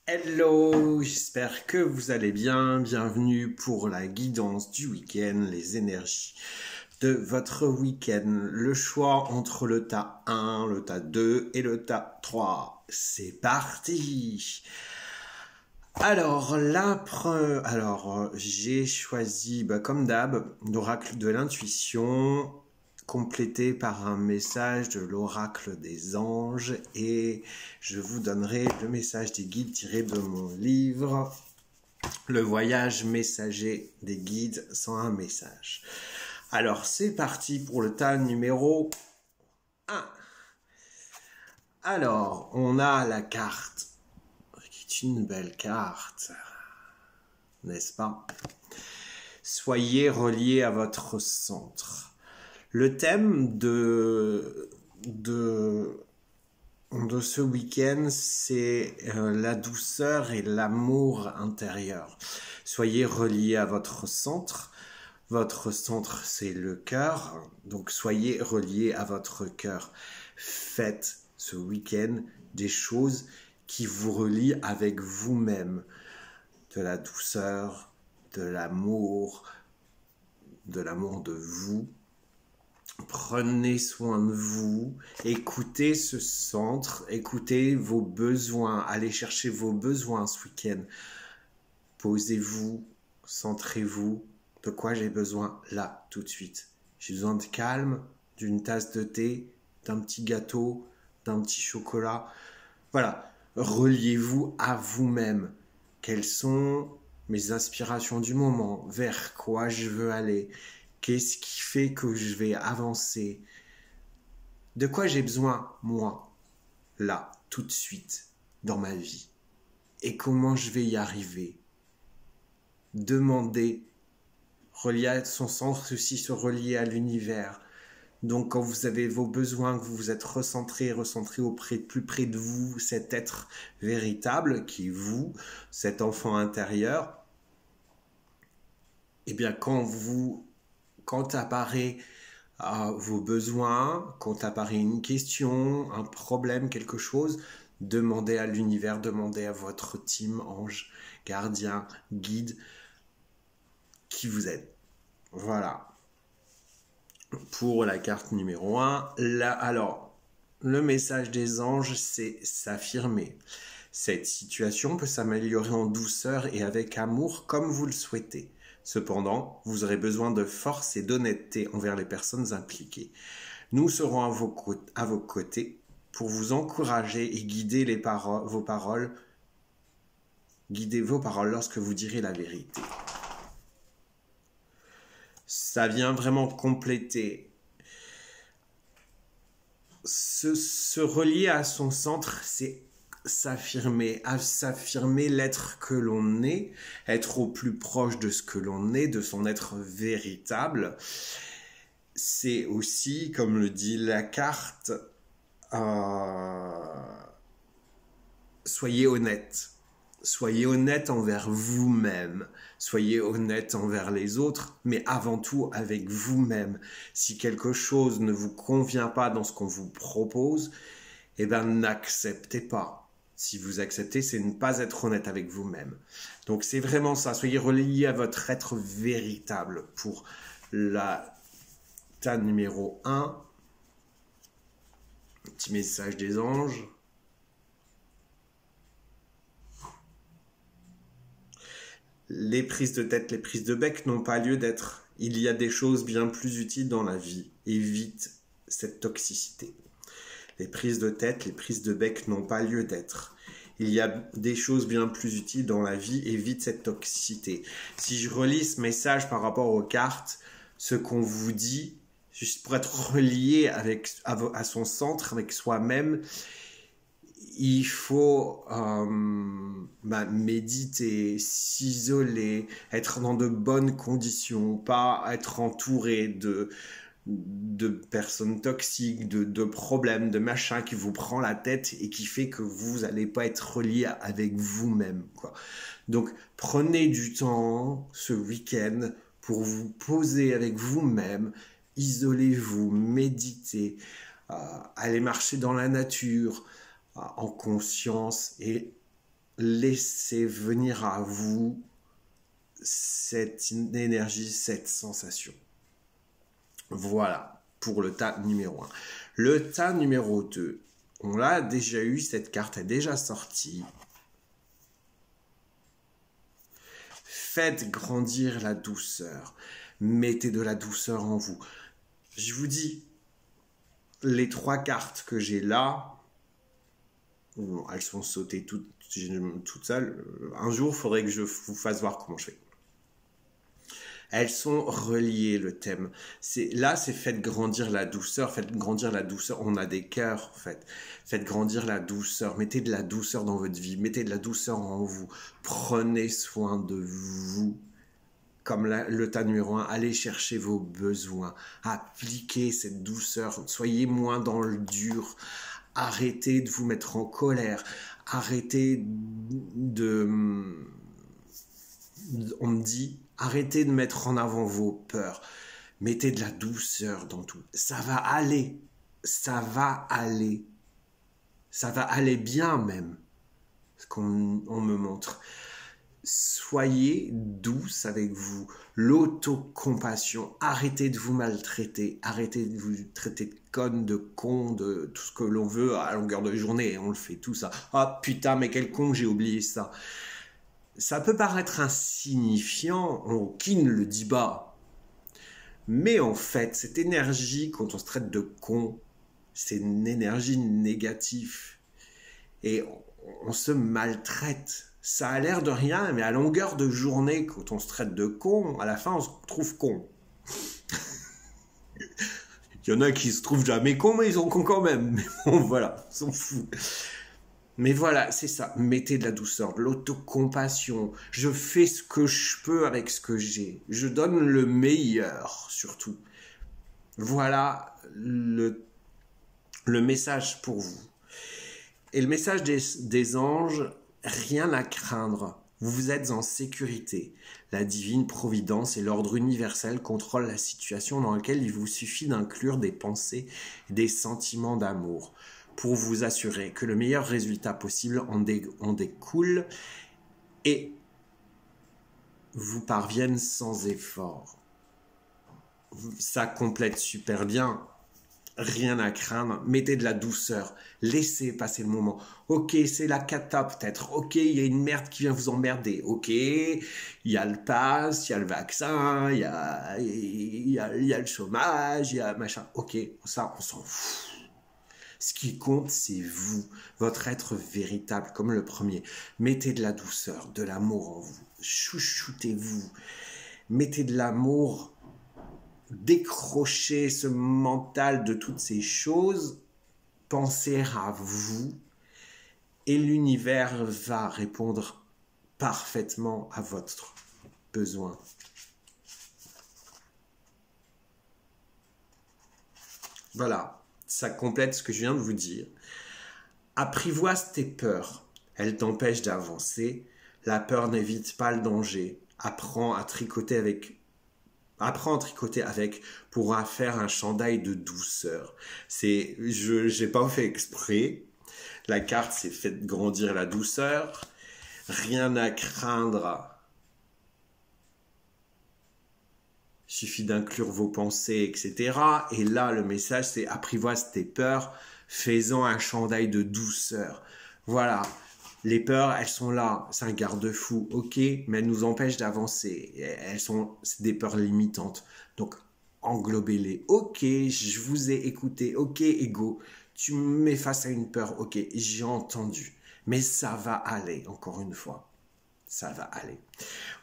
Hello, j'espère que vous allez bien. Bienvenue pour la guidance du week-end, les énergies de votre week-end. Le choix entre le tas 1, le tas 2 et le tas 3. C'est parti. J'ai choisi, comme d'hab, l'oracle de l'intuition, complété par un message de l'oracle des anges, et je vous donnerai le message des guides tiré de mon livre, Le voyage messager des guides sans un message. Alors, c'est parti pour le tas numéro 1. Alors, on a la carte, qui est une belle carte, n'est-ce pas? Soyez reliés à votre centre. Le thème de ce week-end, c'est la douceur et l'amour intérieur. Soyez reliés à votre centre. Votre centre, c'est le cœur. Donc, soyez reliés à votre cœur. Faites ce week-end des choses qui vous relient avec vous-même. De la douceur, de l'amour de vous. Prenez soin de vous, écoutez ce centre, écoutez vos besoins, allez chercher vos besoins ce week-end. Posez-vous, centrez-vous. De quoi j'ai besoin là, tout de suite? J'ai besoin de calme, d'une tasse de thé, d'un petit gâteau, d'un petit chocolat. Voilà, reliez-vous à vous-même. Quelles sont mes inspirations du moment? Vers quoi je veux aller? Qu'est-ce qui fait que je vais avancer? De quoi j'ai besoin, moi, là, tout de suite, dans ma vie? Et comment je vais y arriver? Demandez, relier à son centre, aussi se relier à l'univers. Donc quand vous avez vos besoins, que vous vous êtes recentré plus près de vous, cet être véritable qui est vous, cet enfant intérieur, eh bien quand apparaît vos besoins, quand apparaît une question, un problème, quelque chose, demandez à l'univers, demandez à votre team, ange, gardien, guide, qui vous aide. Voilà. Pour la carte numéro 1, alors, le message des anges, c'est s'affirmer. Cette situation peut s'améliorer en douceur et avec amour comme vous le souhaitez. Cependant, vous aurez besoin de force et d'honnêteté envers les personnes impliquées. Nous serons à vos côtés pour vous encourager et guider vos paroles. Guidez vos paroles lorsque vous direz la vérité. Ça vient vraiment compléter. Se relier à son centre, c'est s'affirmer, l'être que l'on est, être au plus proche de ce que l'on est, de son être véritable. C'est aussi, comme le dit la carte, soyez honnête. Soyez honnête envers vous-même, soyez honnête envers les autres, mais avant tout avec vous-même. Si quelque chose ne vous convient pas dans ce qu'on vous propose, eh bien n'acceptez pas. Si vous acceptez, c'est ne pas être honnête avec vous-même. Donc c'est vraiment ça, soyez reliés à votre être véritable pour la tas numéro 1. Petit message des anges. Les prises de tête, les prises de bec n'ont pas lieu d'être. Il y a des choses bien plus utiles dans la vie. Évite cette toxicité. Les prises de tête, les prises de bec n'ont pas lieu d'être. Il y a des choses bien plus utiles dans la vie. Évite cette toxicité. Si je relis ce message par rapport aux cartes, ce qu'on vous dit, juste pour être relié à son centre, avec soi-même, il faut méditer, s'isoler, être dans de bonnes conditions, pas être entouré de personnes toxiques, de problèmes, de machins qui vous prend la tête et qui fait que vous n'allez pas être relié avec vous-même, quoi. Donc, prenez du temps ce week-end pour vous poser avec vous-même, isolez-vous, méditez, allez marcher dans la nature, en conscience et laissez venir à vous cette énergie, cette sensation. Voilà, pour le tas numéro 1. Le tas numéro 2, on l'a déjà eu, cette carte est déjà sortie. Faites grandir la douceur. Mettez de la douceur en vous. Je vous dis, les 3 cartes que j'ai là, elles sont sautées toutes seules. Un jour, il faudrait que je vous fasse voir comment je fais. Elles sont reliées, le thème. Là, c'est faites grandir la douceur. Faites grandir la douceur. On a des cœurs, en fait. Faites grandir la douceur. Mettez de la douceur dans votre vie. Mettez de la douceur en vous. Prenez soin de vous. Comme le tas numéro 1, allez chercher vos besoins. Appliquez cette douceur. Soyez moins dans le dur. Arrêtez de vous mettre en colère. Arrêtez on me dit, arrêtez de mettre en avant vos peurs. Mettez de la douceur dans tout. Ça va aller. Ça va aller. Ça va aller bien même. Ce qu'on me montre. Soyez douce avec vous. L'autocompassion. Arrêtez de vous maltraiter. Arrêtez de vous traiter de conne, de con, de tout ce que l'on veut à longueur de journée. On le fait tout ça. Ah putain, mais quel con, j'ai oublié ça. Ça peut paraître insignifiant, qui ne le dit pas. Mais en fait, cette énergie, quand on se traite de con, c'est une énergie négative. Et on se maltraite. Ça a l'air de rien, mais à longueur de journée, quand on se traite de con, à la fin, on se trouve con. Il y en a qui se trouvent jamais cons, mais ils sont cons quand même. Mais bon, voilà, ils s'en foutent. Mais voilà, c'est ça. Mettez de la douceur, de l'autocompassion. Je fais ce que je peux avec ce que j'ai. Je donne le meilleur, surtout. Voilà le message pour vous. Et le message des anges, rien à craindre. Vous êtes en sécurité. La divine providence et l'ordre universel contrôlent la situation dans laquelle il vous suffit d'inclure des pensées et des sentiments d'amour pour vous assurer que le meilleur résultat possible en découle et vous parvienne sans effort. Ça complète super bien. Rien à craindre, mettez de la douceur, laissez passer le moment. Ok, c'est la cata peut-être, ok, il y a une merde qui vient vous emmerder, ok, il y a le pass, il y a le vaccin, il y a le chômage, il y a machin, ok, ça on s'en fout. Ce qui compte, c'est vous, votre être véritable, comme le premier. Mettez de la douceur, de l'amour en vous, chouchoutez-vous, mettez de l'amour. Décrochez ce mental de toutes ces choses, pensez à vous et l'univers va répondre parfaitement à votre besoin. Voilà, ça complète ce que je viens de vous dire. Apprivoise tes peurs, elles t'empêchent d'avancer. La peur n'évite pas le danger. Apprends à tricoter avec pour faire un chandail de douceur. J'ai pas fait exprès. La carte, c'est fait grandir la douceur. Rien à craindre. Il suffit d'inclure vos pensées, etc. Et là, le message, c'est apprivoise tes peurs, fais-en un chandail de douceur. Voilà. Les peurs, elles sont là, c'est un garde-fou, ok, mais elles nous empêchent d'avancer. C'est des peurs limitantes. Donc, englobez-les. Ok, je vous ai écouté. Ok, ego, tu me mets face à une peur. Ok, j'ai entendu. Mais ça va aller, encore une fois. Ça va aller.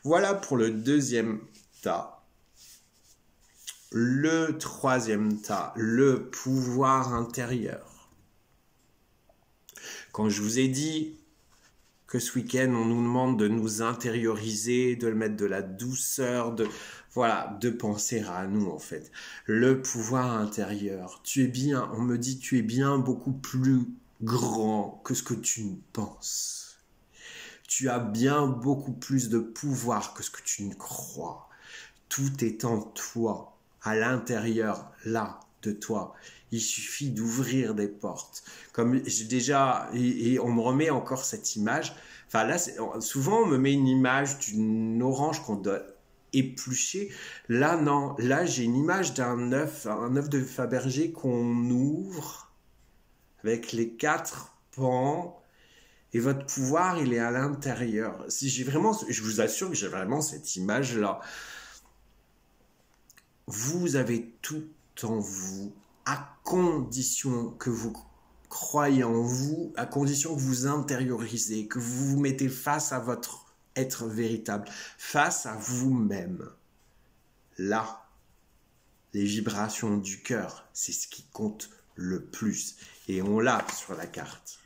Voilà pour le deuxième tas. Le troisième tas, le pouvoir intérieur. Quand je vous ai dit que ce week-end, on nous demande de nous intérioriser, de mettre de la douceur, de penser à nous, en fait. Le pouvoir intérieur. Tu es bien, on me dit, tu es bien beaucoup plus grand que ce que tu ne penses. Tu as bien beaucoup plus de pouvoir que ce que tu ne crois. Tout est en toi, à l'intérieur, là, de toi. Il suffit d'ouvrir des portes. Comme j'ai déjà, et on me remet encore cette image, Enfin là, souvent on me met une image d'une orange qu'on doit éplucher. Là, non. Là, j'ai une image d'un œuf, un œuf de Fabergé qu'on ouvre avec les 4 pans. Et votre pouvoir, il est à l'intérieur. Si j'ai vraiment, je vous assure que j'ai vraiment cette image-là. Vous avez tout en vous, à condition que vous croyez en vous, à condition que vous intériorisez, que vous vous mettez face à votre être véritable, face à vous-même. Là, les vibrations du cœur, c'est ce qui compte le plus. Et on l'a sur la carte.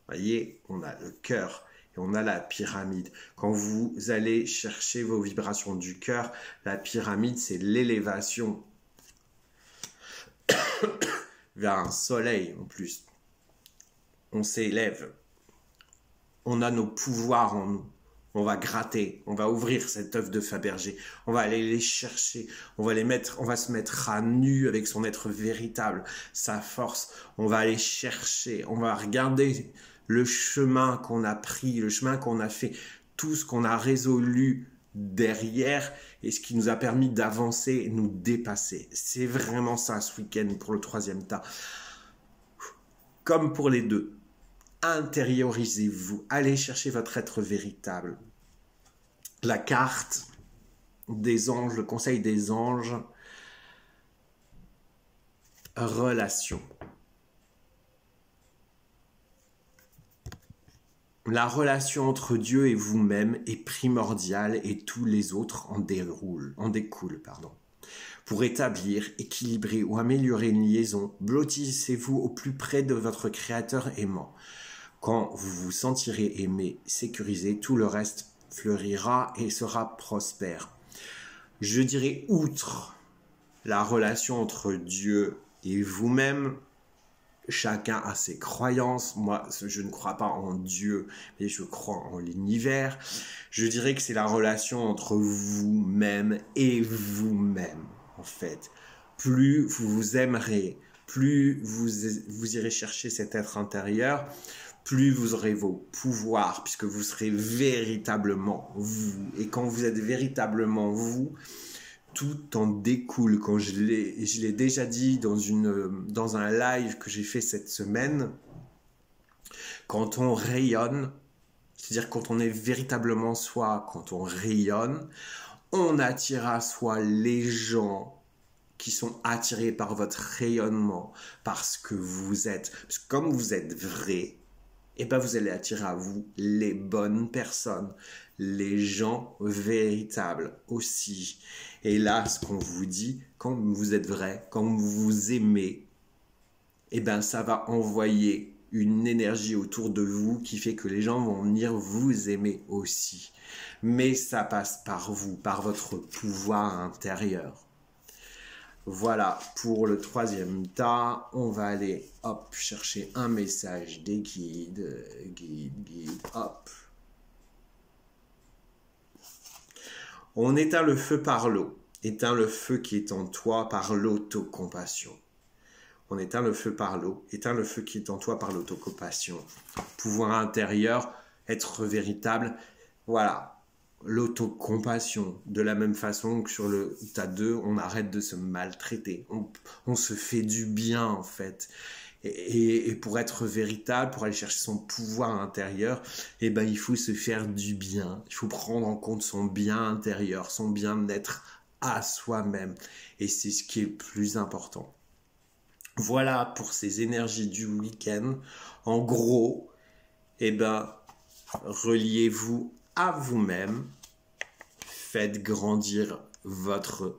Vous voyez, on a le cœur et on a la pyramide. Quand vous allez chercher vos vibrations du cœur, la pyramide, c'est l'élévation vers un soleil en plus. On s'élève. On a nos pouvoirs en nous. On va gratter, on va ouvrir cet œuf de Fabergé, on va aller les chercher, on va se mettre à nu avec son être véritable, sa force, on va aller chercher, on va regarder le chemin qu'on a pris, le chemin qu'on a fait, tout ce qu'on a résolu derrière et ce qui nous a permis d'avancer et nous dépasser. C'est vraiment ça ce week-end pour le 3e tas. Comme pour les 2. Intériorisez-vous, allez chercher votre être véritable. La carte des anges, le conseil des anges, relation. La relation entre Dieu et vous-même est primordiale et tous les autres en découlent. Pour établir, équilibrer ou améliorer une liaison, blottissez-vous au plus près de votre Créateur aimant. Quand vous vous sentirez aimé, sécurisé, tout le reste fleurira et sera prospère. Je dirais, outre la relation entre Dieu et vous-même, chacun a ses croyances. Moi, je ne crois pas en Dieu, mais je crois en l'univers. Je dirais que c'est la relation entre vous-même et vous-même, en fait. Plus vous vous aimerez, plus vous irez chercher cet être intérieur, plus vous aurez vos pouvoirs, puisque vous serez véritablement vous. Et quand vous êtes véritablement vous, tout en découle. Quand je l'ai déjà dit dans un live que j'ai fait cette semaine, quand on rayonne, c'est-à-dire quand on est véritablement soi, quand on rayonne, on attire à soi les gens qui sont attirés par votre rayonnement, parce que vous êtes, parce que comme vous êtes vrai, et ben vous allez attirer à vous les bonnes personnes, les gens véritables aussi. Et là, ce qu'on vous dit, quand vous êtes vrai, quand vous vous aimez, et ben ça va envoyer une énergie autour de vous qui fait que les gens vont venir vous aimer aussi. Mais ça passe par vous, par votre pouvoir intérieur. Voilà, pour le 3e tas, on va aller, hop, chercher un message des guides, hop. On éteint le feu par l'eau, éteins le feu qui est en toi par l'autocompassion. On éteint le feu par l'eau, éteins le feu qui est en toi par l'autocompassion. Pouvoir intérieur, être véritable, voilà. L'autocompassion, de la même façon que sur le tas 2, on arrête de se maltraiter, on se fait du bien en fait. Et pour être véritable, pour aller chercher son pouvoir intérieur, eh ben, il faut se faire du bien, il faut prendre en compte son bien intérieur, son bien-être à soi-même. Et c'est ce qui est le plus important. Voilà pour ces énergies du week-end. En gros, eh ben, reliez-vous à vous-même, faites grandir votre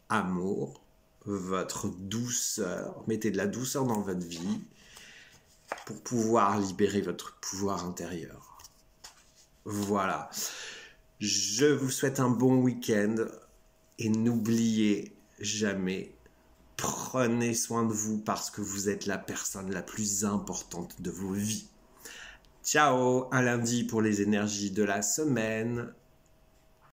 amour, votre douceur, mettez de la douceur dans votre vie pour pouvoir libérer votre pouvoir intérieur. Voilà, je vous souhaite un bon week-end et n'oubliez jamais, prenez soin de vous parce que vous êtes la personne la plus importante de vos vies. Ciao, à lundi pour les énergies de la semaine.